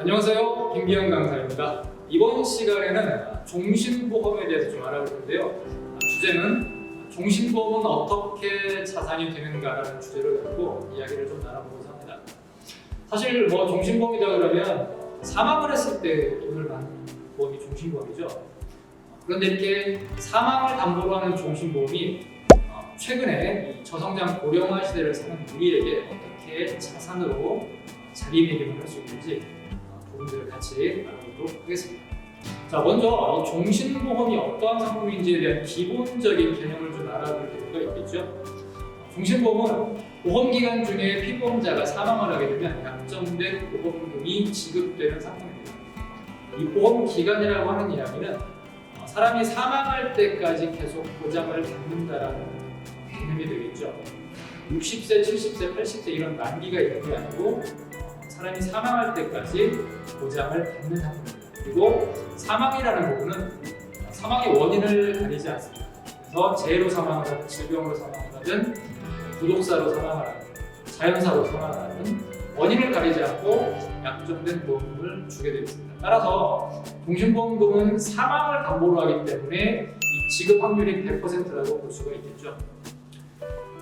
안녕하세요. 김기현 강사입니다. 이번 시간에는 종신보험에 대해서 좀 알아볼 텐데요. 주제는 종신보험은 어떻게 자산이 되는가라는 주제를 갖고 이야기를 좀 나눠보고자 합니다. 사실 종신보험이다 그러면 사망을 했을 때 돈을 받는 보험이 종신보험이죠. 그런데 이렇게 사망을 담보로 하는 종신보험이 최근에 이 저성장 고령화 시대를 사는 우리에게 어떻게 자산으로 자리매김을 할 수 있는지 부분들을 같이 알아보도록 하겠습니다. 자, 먼저 이 종신보험이 어떠한 상품인지에 대한 기본적인 개념을 좀 알아볼 필요가 있겠죠. 종신보험은 보험기간 중에 피보험자가 사망을 하게 되면 약정된 보험금이 지급되는 상품입니다. 이 보험기간이라고 하는 이야기는 사람이 사망할 때까지 계속 보장을 받는다라는 개념이 되겠죠. 60세, 70세, 80세 이런 만기가 있는 게 아니고 사람이 사망할 때까지 보장을 받는 상품입니다. 그리고 사망이라는 부분은 사망의 원인을 가리지 않습니다. 그래서 재해로 사망을 하든 질병으로 사망을 하든 구독사로 사망을 하든 자연사로 사망을 하든 원인을 가리지 않고 약정된 보험금을 주게 되어 있습니다. 따라서 종신보험금은 사망을 담보로 하기 때문에 이 지급 확률이 100%라고 볼 수가 있겠죠.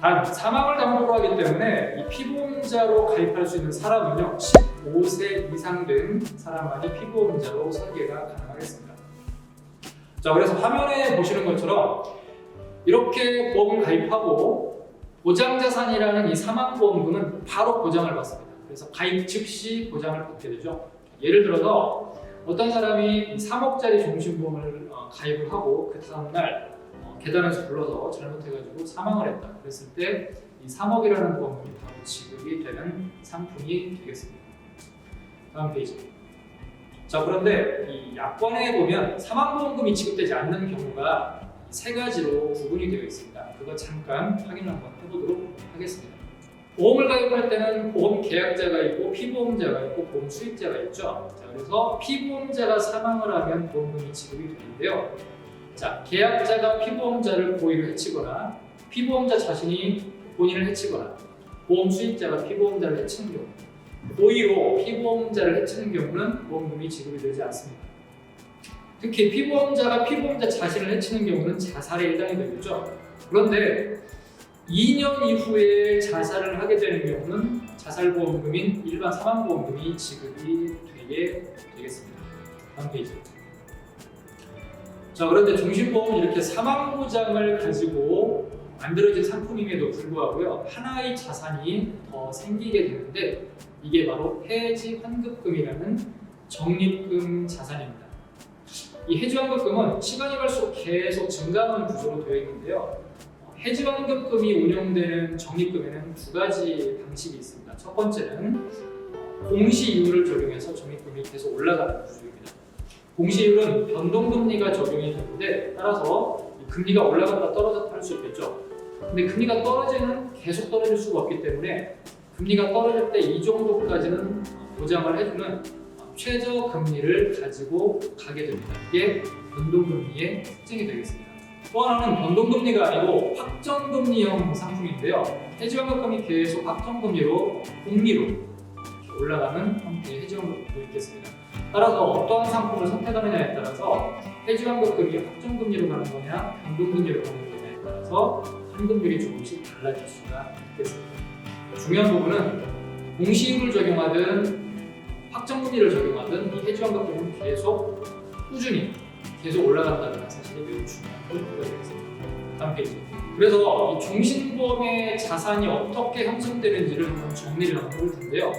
단, 사망을 담보로 하기 때문에 이 피보험자로 가입할 수 있는 사람은요 15세 이상 된 사람만이 피보험자로 설계가 가능하겠습니다. 자, 그래서 화면에 보시는 것처럼 이렇게 보험을 가입하고 보장자산이라는 이 사망보험금은 바로 보장을 받습니다. 그래서 가입 즉시 보장을 받게 되죠. 예를 들어서 어떤 사람이 3억짜리 종신보험을 가입을 하고 그 다음날 계단에서 불러서 잘못해가지고 사망을 했다. 그랬을 때 이 3억이라는 보험금이 바로 지급이 되는 상품이 되겠습니다. 다음 페이지. 자, 그런데 이 약관에 보면 사망보험금이 지급되지 않는 경우가 세 가지로 구분이 되어 있습니다. 그거 잠깐 확인을 한번 해보도록 하겠습니다. 보험을 가입할 때는 보험 계약자가 있고 피보험자가 있고 보험 수익자가 있죠. 자, 그래서 피보험자가 사망을 하면 보험금이 지급이 되는데요. 자, 계약자가 피보험자를 고의로 해치거나 피보험자 자신이 본인을 해치거나 보험 수익자가 피보험자를 해치는 경우, 고의로 피보험자를 해치는 경우는 보험금이 지급이 되지 않습니다. 특히 피보험자가 피보험자 자신을 해치는 경우는 자살에 해당이 되겠죠. 그런데 2년 이후에 자살을 하게 되는 경우는 자살보험금인 일반 사망보험금이 지급이 되게 되겠습니다. 다음 페이지. 자, 그런데 종신보험은 이렇게 사망보장을 가지고 만들어진 상품임에도 불구하고요 하나의 자산이 더 생기게 되는데 이게 바로 해지환급금이라는 적립금 자산입니다. 이 해지환급금은 시간이 갈수록 계속 증가하는 구조로 되어 있는데요. 해지환급금이 운영되는 적립금에는 두 가지 방식이 있습니다. 첫 번째는 공시이율을 적용해서 적립금이 계속 올라가는 구조입니다. 공시이율은 변동금리가 적용이 되는데 따라서 금리가 올라갔다 떨어졌다 할 수 있겠죠. 근데 금리가 계속 떨어질 수가 없기 때문에 금리가 떨어질 때 이 정도까지는 보장을 해주는 최저 금리를 가지고 가게 됩니다. 이게 변동금리의 특징이 되겠습니다. 또 하나는 변동금리가 아니고 확정금리형 상품인데요. 해지환급금이 계속 확정금리로 공리로 올라가는 형태의 해지환급금도 있겠습니다. 따라서 어떠한 상품을 선택하느냐에 따라서 해지환급금이 확정금리로 가는 거냐 변동금리로 가는 거냐에 따라서 환급률이 조금씩 달라질 수가 있겠습니다. 중요한 부분은 공시이율을 적용하든 확정금리를 적용하든 이 해지환급금은 계속 꾸준히 계속 올라간다는 사실이 매우 중요한 포인트가 되겠습니다. 다음 페이지. 그래서 이 종신보험의 자산이 어떻게 형성되는지를 한번 정리를 한번 해볼 텐데요.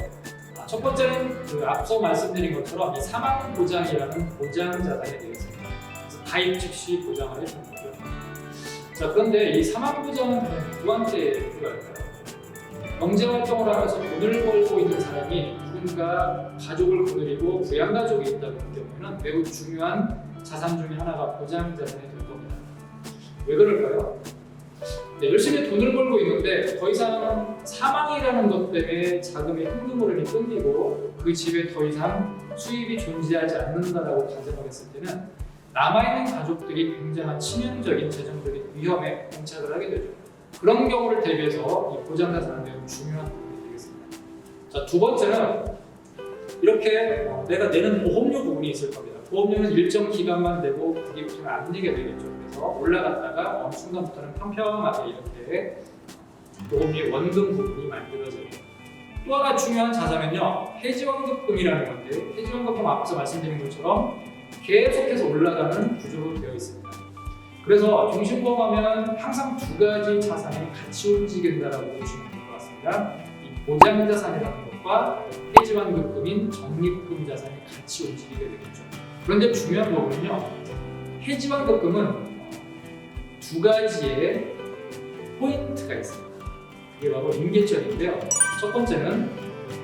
첫 번째는 앞서 말씀드린 것처럼 이 사망보장이라는 보장자산이 되겠습니다. 그래서 가입 즉시 보장을 해주는 거죠. 자, 그런데 이 사망보장은 누구한테 필요할까요? 경제활동을 하면서 돈을 벌고 있는 사람이 누군가 가족을 거느리고 부양가족이 있다는 경우에는 매우 중요한 자산 중에 하나가 보장자산이 될 겁니다. 왜 그럴까요? 네, 열심히 돈을 벌고 있는데 더 이상 사망이라는 것 때문에 자금의 현금 흐름이 끊기고 그 집에 더 이상 수입이 존재하지 않는다라고 가정을 했을 때는 남아있는 가족들이 굉장한 치명적인 재정적인 위험에 봉착을 하게 되죠. 그런 경우를 대비해서 이 보장자산은 매우 중요한 부분이 되겠습니다. 자, 두 번째는 이렇게 내가 내는 보험료 부분이 있을 겁니다. 보험료는 일정 기간만 내고 그게부터는 안 내게 되겠죠. 그래서 올라갔다가 어느 순간부터는 평평하게 이렇게 보험료의 원금 부분이 만들어져요. 또 하나 중요한 자산은요, 해지환급금이라는 건데, 해지환급금 앞서 말씀드린 것처럼 계속해서 올라가는 구조로 되어 있습니다. 그래서 종신보험하면 항상 두 가지 자산이 같이 움직인다라고 보시면 될 것 같습니다. 이 보장자산이라는 것과 해지환급금인 적립금 자산이 같이 움직이게 되겠죠. 그런데 중요한 부분은요, 해지환급금은 두 가지의 포인트가 있습니다. 그게 바로 임계점인데요. 첫 번째는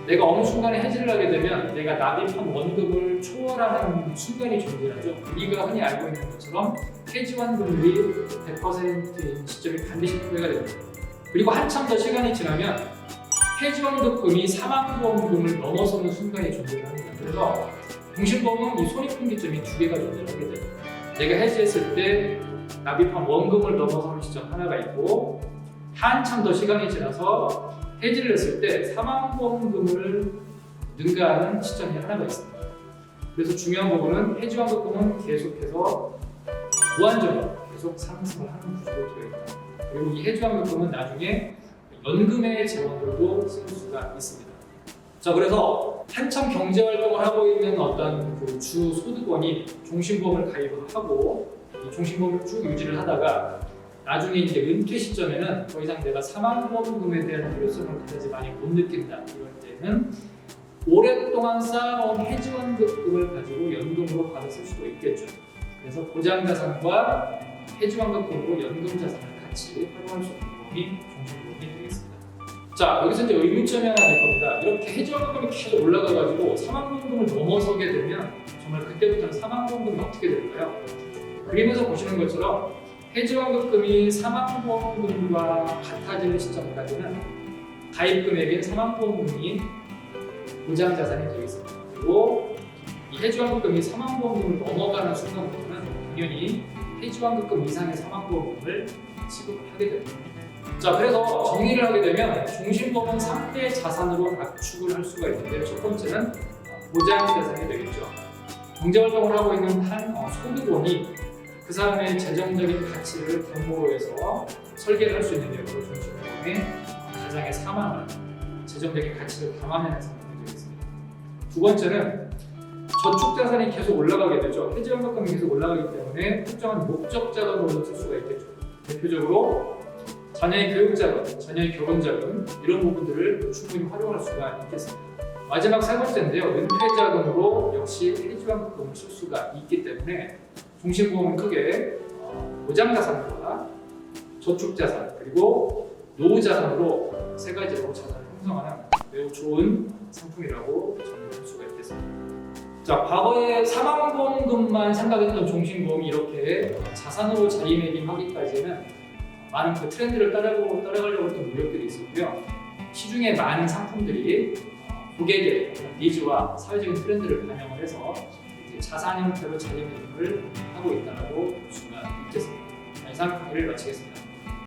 내가 어느 순간에 해지를 하게 되면 내가 납입한 원금을 초월하는 순간이 존재하죠. 우리가 흔히 알고 있는 것처럼 해지환급률이 100%인 시점이 반드시 포함이 됩니다. 그리고 한참 더 시간이 지나면 해지환급금이 사망보험금을 넘어서는 순간이 존재합니다. 그래서 종신보험은 이 손익분기점이 두 개가 존재하게 됩니다. 내가 해지했을 때 납입한 원금을 넘어서는 시점 하나가 있고, 한참 더 시간이 지나서 해지를 했을 때 사망보험금을 능가하는 시점이 하나가 있습니다. 그래서 중요한 부분은 해지환급금은 계속해서 무한정으로 계속 상승을 하는 구조로 되어 있다. 그리고 이 해지환급금은 나중에 연금의 재원으로도 쓸 수가 있습니다. 자, 그래서 한참 경제활동을 하고 있는 어떤 그 주 소득원이 종신보험을 가입을 하고 이 종신보험을 쭉 유지를 하다가 나중에 이제 은퇴 시점에는 더 이상 내가 사망보험금에 대한 필요성을 그다지 많이 못 느낀다. 이럴 때는 오랫동안 쌓아온 해지환급금을 가지고 연금으로 받아 쓸 수도 있겠죠. 그래서 보장자산과 해지환급금으로 연금자산을 같이 활용할 수 있는 보험이 종신보험이 되겠습니다. 자, 여기서 이제 의문점이 하나 될 겁니다. 이렇게 해지환급금이 계속 올라가가지고 사망보험금을 넘어서게 되면 정말 그때부터는 사망보험금이 어떻게 될까요? 그림에서 보시는 것처럼 해지환급금이 사망보험금과 같아지는 시점까지는 가입금액인 사망보험금이 보장자산이 되겠습니다. 그리고 이 해지환급금이 사망보험금을 넘어가는 순간부터는 당연히 해지환급금 이상의 사망보험금을 지급을 하게 됩니다. 자, 그래서 정리를 하게 되면 종신보험은 3대 자산으로 압축을 할 수가 있는데, 첫 번째는 보장자산이 되겠죠. 경제활동을 하고 있는 한 소득원이 그 사람의 재정적인 가치를 견모로 해서 설계를 할 수 있는 내용으로 종신보험의 가장의 사망을 재정적인 가치를 담아내는 상품이 되겠습니다. 두 번째는 저축자산이 계속 올라가게 되죠. 해지환급금이 계속 올라가기 때문에 특정한 목적자금으로 쓸 수가 있겠죠. 대표적으로 자녀의 교육자금, 자녀의 결혼자금 이런 부분들을 충분히 활용할 수가 있겠습니다. 마지막 세 번째인데요. 은퇴자금으로 역시 해지환급금을 쓸 수가 있기 때문에 종신보험은 크게 보장자산과 저축자산 그리고 노후자산으로 세 가지로 자산을 형성하는 매우 좋은 상품이라고 정리할 수가 있겠습니다. 자, 과거에 사망보험금만 생각했던 종신보험이 이렇게 자산으로 자리매김하기까지는 많은 그 트렌드를 따라가려고 했던 노력들이 있었고요. 시중에 많은 상품들이 고객의 니즈와 사회적인 트렌드를 반영을 해서 자산 형태로 자리매김을 하고 있다고 볼 수가 있겠습니다. 이상 강의를 마치겠습니다.